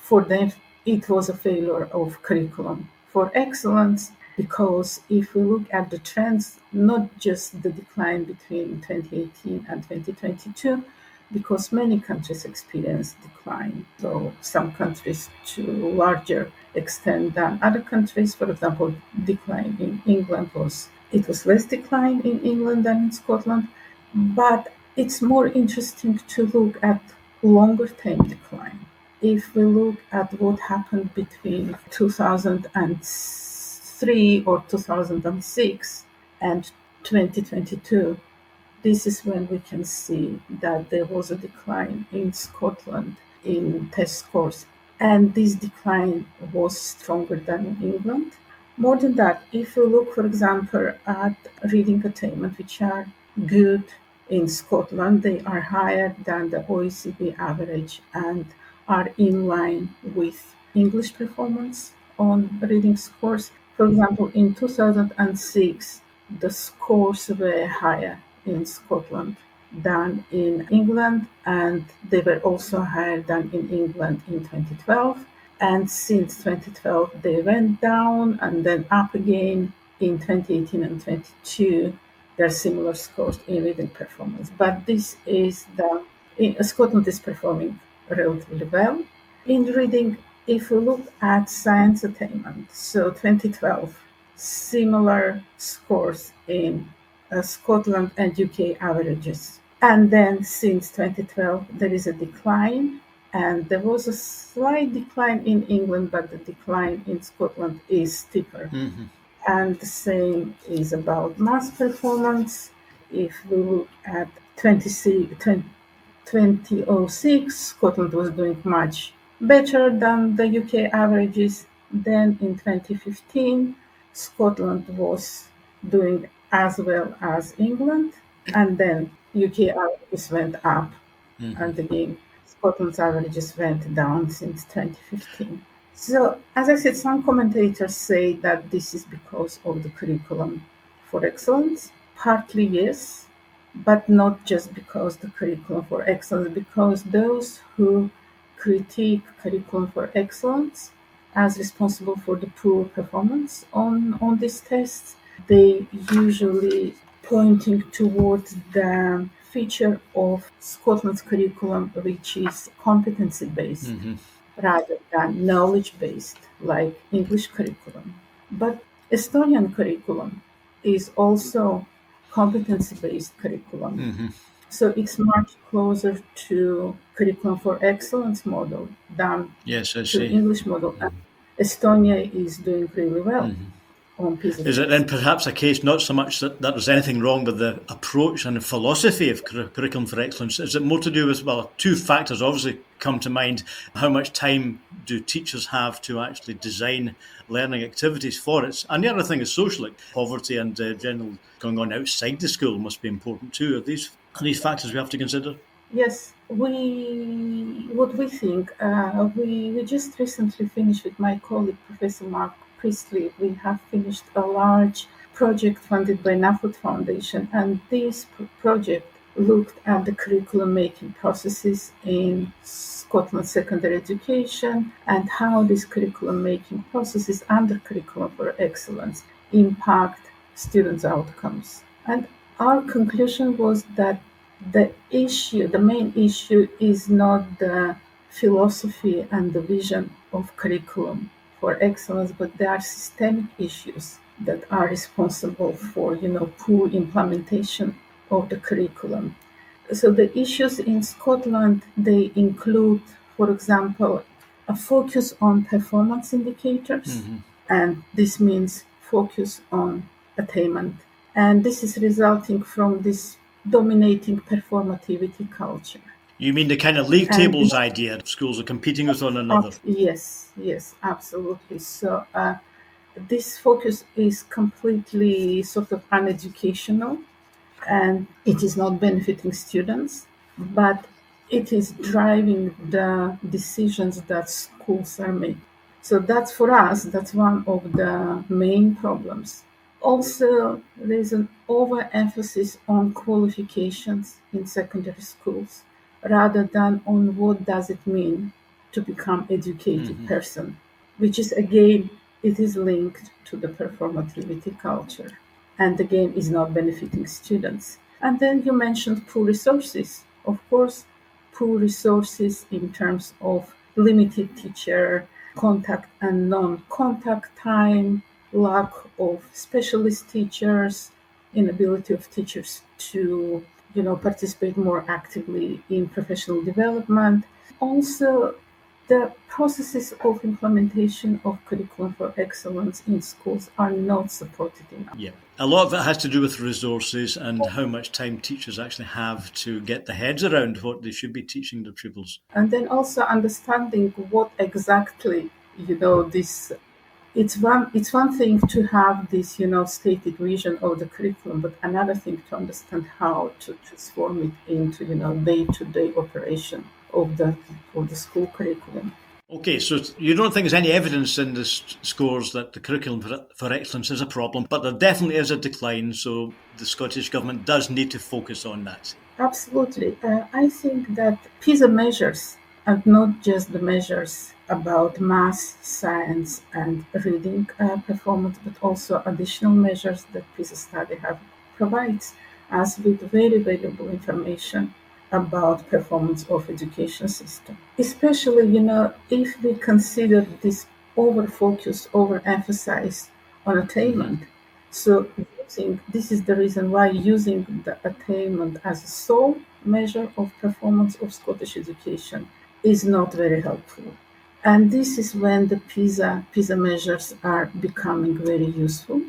For them, it was a failure of curriculum for excellence, because if we look at the trends, not just the decline between 2018 and 2022, because many countries experienced decline. So some countries to a larger extent than other countries. For example, decline in England was less decline in England than in Scotland. But it's more interesting to look at longer term decline. If we look at what happened between 2003 or 2006 and 2022, this is when we can see that there was a decline in Scotland in test scores. And this decline was stronger than in England. More than that, if we look, for example, at reading attainment, which are good in Scotland, they are higher than the OECD average and are in line with English performance on reading scores. For example, in 2006, the scores were higher in Scotland than in England, and they were also higher than in England in 2012. And since 2012, they went down and then up again in 2018 and 2022. There are similar scores in reading performance. But this is Scotland is performing relatively well in reading. If we look at science attainment, so 2012, similar scores in Scotland and UK averages. And then since 2012, there is a decline, and there was a slight decline in England, but the decline in Scotland is steeper. Mm-hmm. And the same is about maths performance. If we look at 2006, Scotland was doing much better than the UK averages. Then in 2015, Scotland was doing as well as England, and then UK averages went up, and again Scotland's averages went down since 2015. So, as I said, some commentators say that this is because of the curriculum for excellence. Partly yes, but not just because the curriculum for excellence, because those who critique curriculum for excellence as responsible for the poor performance on these tests, they usually pointing towards the feature of Scotland's curriculum, which is competency-based rather than knowledge-based, like English curriculum. But Estonian curriculum is also competency-based curriculum. So it's much closer to curriculum for excellence model than to English model. And Estonia is doing really well. on PISA. Is it then perhaps a case not so much that there's anything wrong with the approach and the philosophy of curriculum for excellence? Is it more to do with, well, two factors obviously come to mind. How much time do teachers have to actually design learning activities for it? And the other thing is social, like poverty and general going on outside the school must be important too. Are these factors we have to consider? Yes, we just recently finished with my colleague, Professor Mark Priestley. We have finished a large project funded by NAFUT Foundation, and this project looked at the curriculum making processes in Scotland's secondary education and how these curriculum making processes and the curriculum for excellence impact students' outcomes. And our conclusion was that the main issue is not the philosophy and the vision of curriculum for excellence, but there are systemic issues that are responsible for, poor implementation of the curriculum. So the issues in Scotland, they include, for example, a focus on performance indicators, and this means focus on attainment. And this is resulting from this dominating performativity culture. You mean the kind of league tables idea? Schools are competing with one another. Yes, absolutely. So this focus is completely sort of uneducational, and it is not benefiting students, but it is driving the decisions that schools are making. So that's, for us, that's one of the main problems. Also, there's an overemphasis on qualifications in secondary schools rather than on what does it mean to become educated person, which is, again, it is linked to the performativity culture, and again is not benefiting students. And then you mentioned poor resources. Of course, poor resources in terms of limited teacher contact and non-contact time, lack of specialist teachers, inability of teachers to, participate more actively in professional development. Also, the processes of implementation of curriculum for excellence in schools are not supported enough. Yeah. A lot of it has to do with resources and how much time teachers actually have to get their heads around what they should be teaching their pupils. And then also understanding what exactly, this. It's one thing to have this, stated vision of the curriculum, but another thing to understand how to transform it into, day-to-day operation of the school curriculum. Okay, so you don't think there's any evidence in the scores that the curriculum for excellence is a problem, but there definitely is a decline, so the Scottish Government does need to focus on that. Absolutely. I think that PISA measures, and not just the measures about maths, science, and reading performance, but also additional measures that PISA study provides us with very valuable information about performance of education system. Especially, if we consider this over-focus, over-emphasis on attainment. So this is the reason why using the attainment as a sole measure of performance of Scottish education is not very helpful. And this is when the PISA measures are becoming very useful,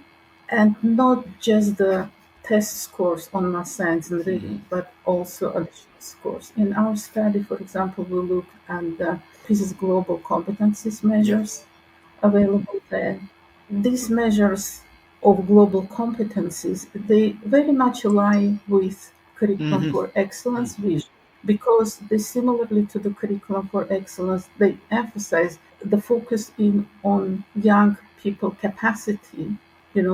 and not just the test scores on math, science, and reading, but also additional scores. In our study, for example, we looked at the PISA's global competencies measures available there. These measures of global competencies, they very much align with curriculum for excellence vision, because they, similarly to the curriculum for excellence, they emphasize the focus on young people capacity,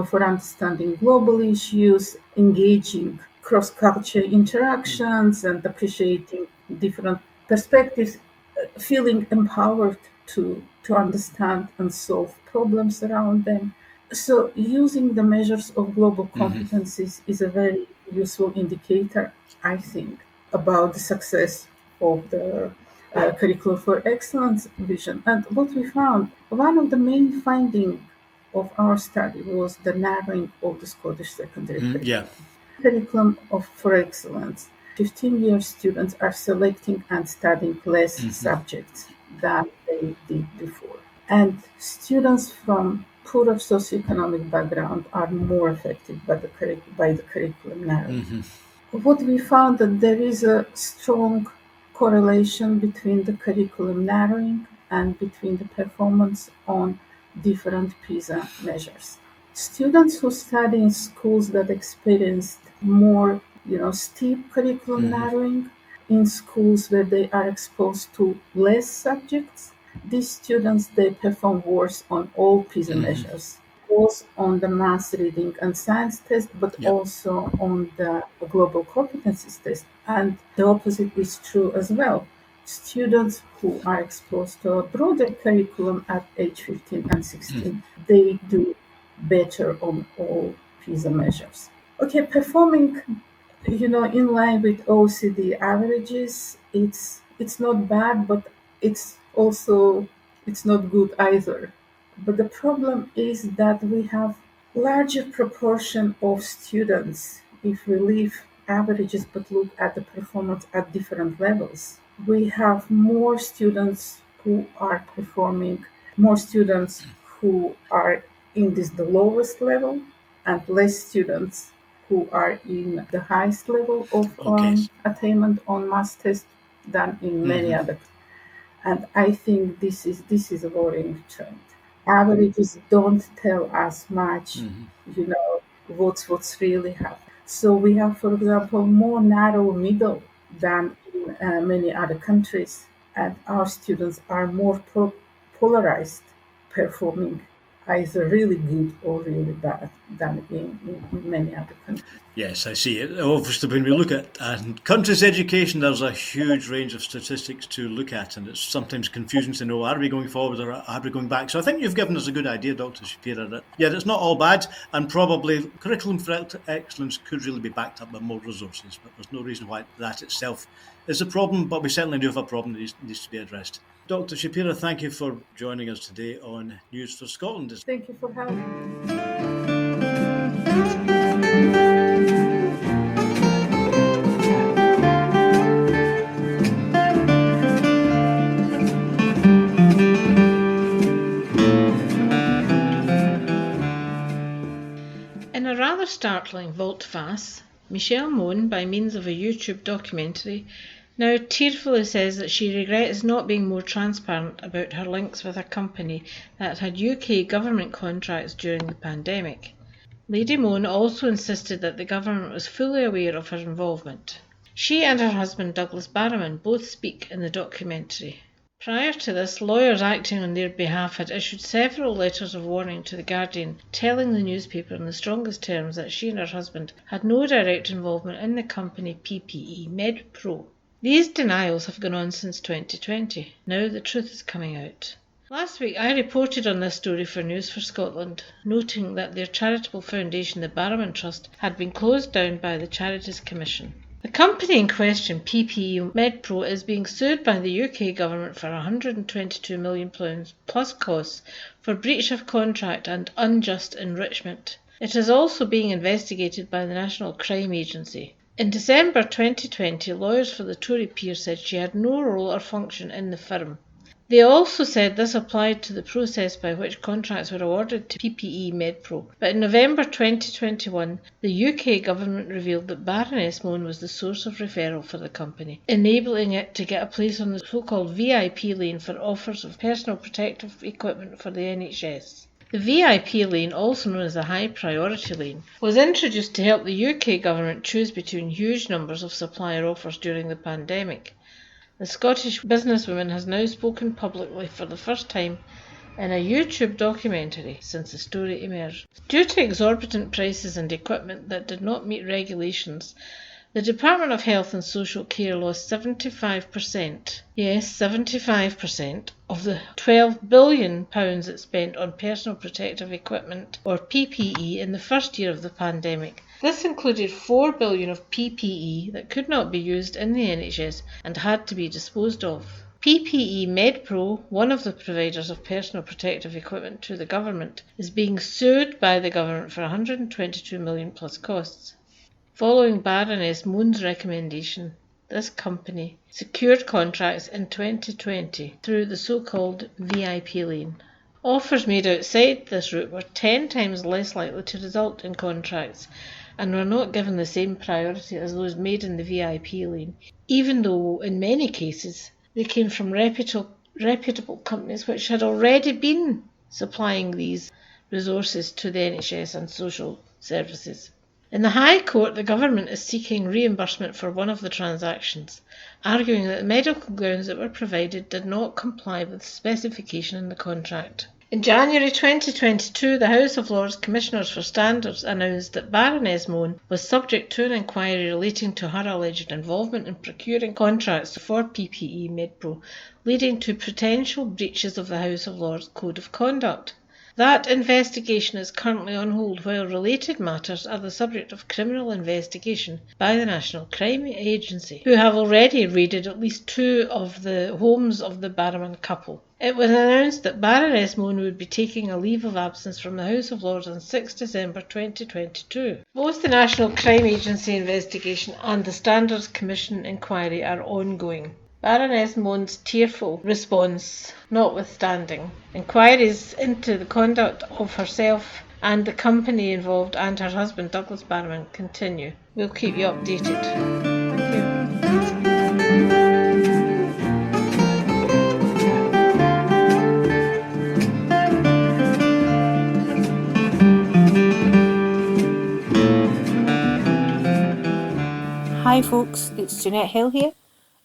for understanding global issues, engaging cross-culture interactions, and appreciating different perspectives, feeling empowered to understand and solve problems around them. So using the measures of global competencies is a very useful indicator, I think, about the success of the curriculum for excellence vision. And what we found, one of the main findings of our study was the narrowing of the Scottish secondary curriculum. Curriculum for excellence. 15-year students are selecting and studying less subjects than they did before. And students from poorer socioeconomic background are more affected by the curriculum narrowing. What we found that there is a strong correlation between the curriculum narrowing and between the performance on different PISA measures. Students who study in schools that experienced more, steep curriculum narrowing, in schools where they are exposed to less subjects, these students, they perform worse on all PISA measures, both on the maths, reading, and science test, but also on the global competencies test. And the opposite is true as well. Students who are exposed to a broader curriculum at age 15 and 16, they do better on all PISA measures. Okay, performing, in line with OECD averages, it's not bad, but it's not good either. But the problem is that we have larger proportion of students, if we leave averages but look at the performance at different levels. We have more students who are performing, more students who are in the lowest level, and less students who are in the highest level of attainment on maths test than in many other. And I think this is a worrying trend. Averages don't tell us much, what's really happening. So we have, for example, more narrow middle than in many other countries, and our students are more polarized, performing either really good or really bad than in many other countries. Yes, I see it. Obviously, when we look at countries' education, there's a huge range of statistics to look at, and it's sometimes confusing to know, are we going forward or are we going back? So I think you've given us a good idea, Dr. Shipera, that, it's not all bad, and probably curriculum for excellence could really be backed up by more resources, but there's no reason why that itself is a problem, but we certainly do have a problem that needs to be addressed. Dr. Shipera, thank you for joining us today on News for Scotland. Thank you for having me. In a rather startling volte-face, Michele Mone, by means of a YouTube documentary, now tearfully says that she regrets not being more transparent about her links with a company that had UK government contracts during the pandemic. Lady Mone also insisted that the government was fully aware of her involvement. She and her husband Douglas Barrowman both speak in the documentary. Prior to this, lawyers acting on their behalf had issued several letters of warning to The Guardian, telling the newspaper in the strongest terms that she and her husband had no direct involvement in the company PPE MedPro. These denials have gone on since 2020. Now the truth is coming out. Last week I reported on this story for News for Scotland, noting that their charitable foundation, the Barrowman Trust, had been closed down by the Charities Commission. The company in question, PPE MedPro, is being sued by the UK government for £122 million plus costs for breach of contract and unjust enrichment. It is also being investigated by the National Crime Agency. In December 2020, lawyers for the Tory peer said she had no role or function in the firm. They also said this applied to the process by which contracts were awarded to PPE MedPro. But in November 2021, the UK government revealed that Baroness Mone was the source of referral for the company, enabling it to get a place on the so-called VIP lane for offers of personal protective equipment for the NHS. The VIP lane, also known as the High Priority Lane, was introduced to help the UK government choose between huge numbers of supplier offers during the pandemic. The Scottish businesswoman has now spoken publicly for the first time in a YouTube documentary since the story emerged. Due to exorbitant prices and equipment that did not meet regulations, the Department of Health and Social Care lost 75%, yes, 75%, of the £12 billion it spent on personal protective equipment, or PPE, in the first year of the pandemic. This included £4 billion of PPE that could not be used in the NHS and had to be disposed of. PPE MedPro, one of the providers of personal protective equipment to the government, is being sued by the government for £122 million plus costs. Following Baroness Mone's recommendation, this company secured contracts in 2020 through the so-called VIP lane. Offers made outside this route were 10 times less likely to result in contracts and were not given the same priority as those made in the VIP lane, even though in many cases they came from reputable companies which had already been supplying these resources to the NHS and social services. In the High Court, the government is seeking reimbursement for one of the transactions, arguing that the medical grounds that were provided did not comply with the specification in the contract. In January 2022, the House of Lords Commissioners for Standards announced that Baroness Mone was subject to an inquiry relating to her alleged involvement in procuring contracts for PPE MedPro, leading to potential breaches of the House of Lords Code of Conduct. That investigation is currently on hold, while related matters are the subject of criminal investigation by the National Crime Agency, who have already raided at least 2 of the homes of the Barrowman couple. It was announced that Baroness Mone would be taking a leave of absence from the House of Lords on 6 December 2022. Both the National Crime Agency investigation and the Standards Commission inquiry are ongoing. Baroness Mone's tearful response notwithstanding, inquiries into the conduct of herself and the company involved and her husband Douglas Barrowman continue. We'll keep you updated. Thank you. Hi folks, it's Jeanette Hill here,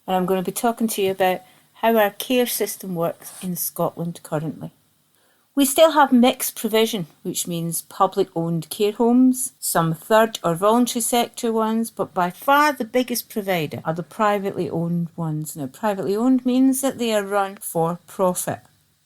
and I'm going to be talking to you about how our care system works in Scotland currently. We still have mixed provision, which means public-owned care homes, some third or voluntary sector ones, but by far the biggest provider are the privately owned ones. Now, privately owned means that they are run for profit.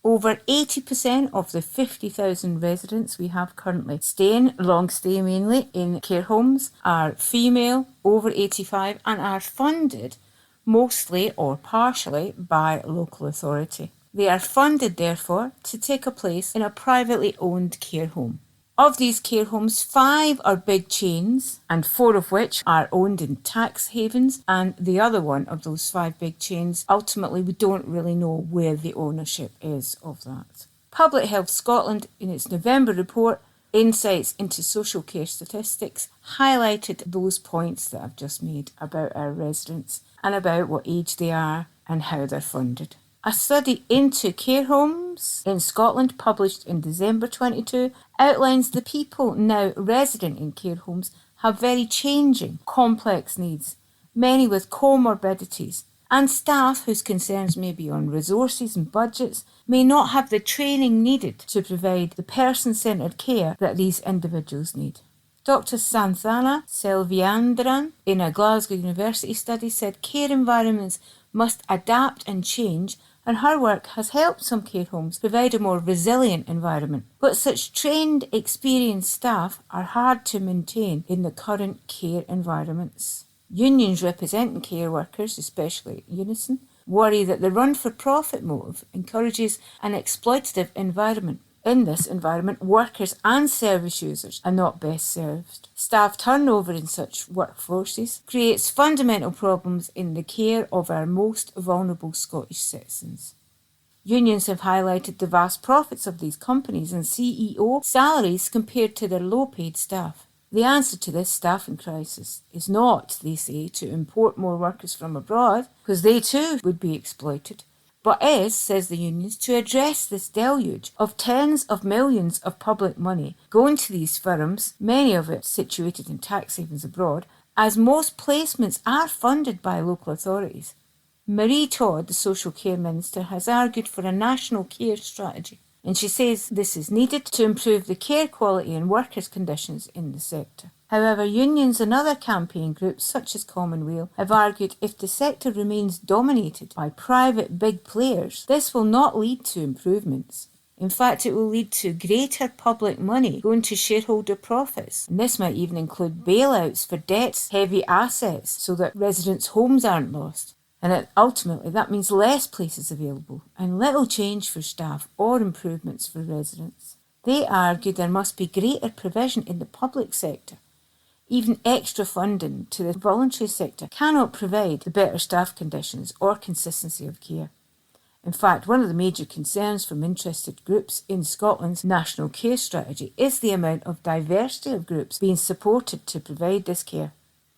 Over 80% of the 50,000 residents we have currently staying, long stay mainly, in care homes are female, over 85, and are funded mostly or partially by local authority. They are funded, therefore, to take a place in a privately owned care home. Of these care homes, 5 are big chains, and 4 of which are owned in tax havens, and the other one of those 5 big chains, ultimately we don't really know where the ownership is of that. Public Health Scotland, in its November report, Insights into Social Care Statistics, highlighted those points that I've just made about our residents and about what age they are and how they're funded. A study into care homes in Scotland, published in December 22, outlines the people now resident in care homes have very changing, complex needs, many with comorbidities, and staff whose concerns may be on resources and budgets may not have the training needed to provide the person-centred care that these individuals need. Dr Santhana Selviandran, in a Glasgow University study, said care environments must adapt and change, and her work has helped some care homes provide a more resilient environment. But such trained, experienced staff are hard to maintain in the current care environments. Unions representing care workers, especially Unison, worry that the run-for-profit motive encourages an exploitative environment. In this environment, workers and service users are not best served. Staff turnover in such workforces creates fundamental problems in the care of our most vulnerable Scottish citizens. Unions have highlighted the vast profits of these companies and CEO salaries compared to their low-paid staff. The answer to this staffing crisis is not, they say, to import more workers from abroad, because they too would be exploited, but is, says the unions, to address this deluge of tens of millions of public money going to these firms, many of it situated in tax havens abroad, as most placements are funded by local authorities. Marie Todd, the Social Care Minister, has argued for a national care strategy, and she says this is needed to improve the care quality and workers' conditions in the sector. However, unions and other campaign groups such as Commonweal have argued if the sector remains dominated by private big players, this will not lead to improvements. In fact, it will lead to greater public money going to shareholder profits. And this might even include bailouts for debts-heavy assets so that residents' homes aren't lost. And ultimately, that means less places available and little change for staff or improvements for residents. They argue there must be greater provision in the public sector. Even extra funding to the voluntary sector cannot provide the better staff conditions or consistency of care. In fact, one of the major concerns from interested groups in Scotland's national care strategy is the amount of diversity of groups being supported to provide this care.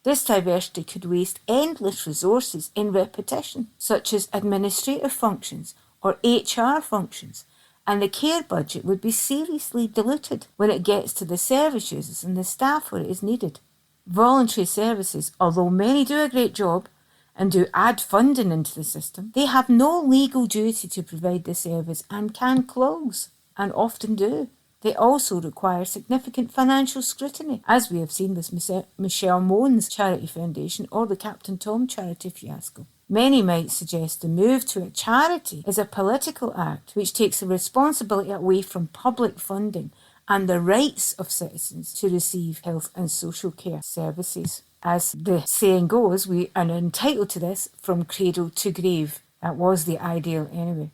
This diversity could waste endless resources in repetition, such as administrative functions or HR functions, and the care budget would be seriously diluted when it gets to the service users and the staff where it is needed. Voluntary services, although many do a great job and do add funding into the system, they have no legal duty to provide the service and can close, and often do. They also require significant financial scrutiny, as we have seen with Michele Mone's charity foundation or the Captain Tom charity fiasco. Many might suggest the move to a charity is a political act which takes the responsibility away from public funding and the rights of citizens to receive health and social care services. As the saying goes, we are entitled to this from cradle to grave. That was the ideal anyway.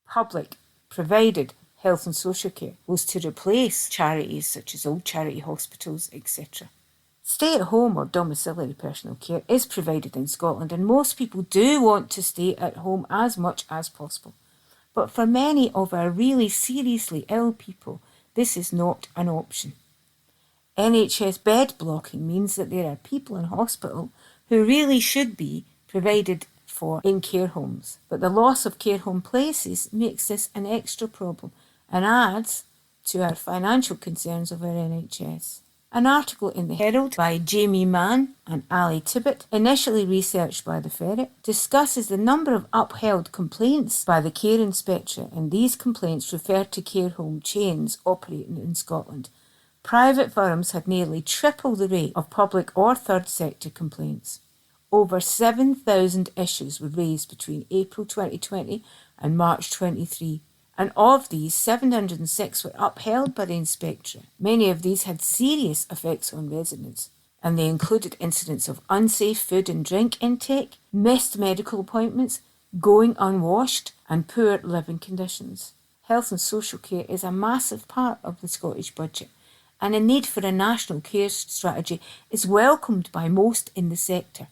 Public, provided health and social care was to replace charities such as old charity hospitals, etc. Stay-at-home or domiciliary personal care is provided in Scotland, and most people do want to stay at home as much as possible. But for many of our really seriously ill people, this is not an option. NHS bed blocking means that there are people in hospital who really should be provided for in care homes. But the loss of care home places makes this an extra problem and adds to our financial concerns of our NHS. An article in the Herald by Jamie Mann and Ali Tibbett, initially researched by the Ferret, discusses the number of upheld complaints by the Care Inspectorate, and these complaints refer to care home chains operating in Scotland. Private firms had nearly triple the rate of public or third sector complaints. Over 7,000 issues were raised between April 2020 and March 23. And of these, 706 were upheld by the Inspectorate. Many of these had serious effects on residents, and they included incidents of unsafe food and drink intake, missed medical appointments, going unwashed, and poor living conditions. Health and social care is a massive part of the Scottish budget, and a need for a national care strategy is welcomed by most in the sector,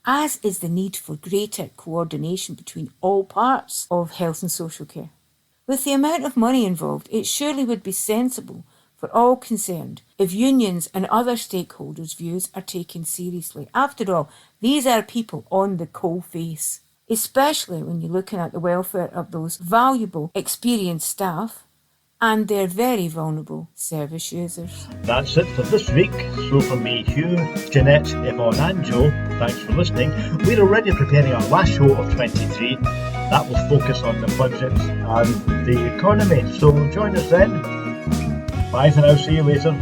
as is the need for greater coordination between all parts of health and social care. With the amount of money involved, it surely would be sensible for all concerned if unions and other stakeholders' views are taken seriously. After all, these are people on the coal face, especially when you're looking at the welfare of those valuable, experienced staff and their very vulnerable service users. That's it for this week. So from me, Hugh, Jeanette, Yvonne and Joe, thanks for listening. We're already preparing our last show of 23. That will focus on the budget and the economy. So join us then. Bye for now. See you later.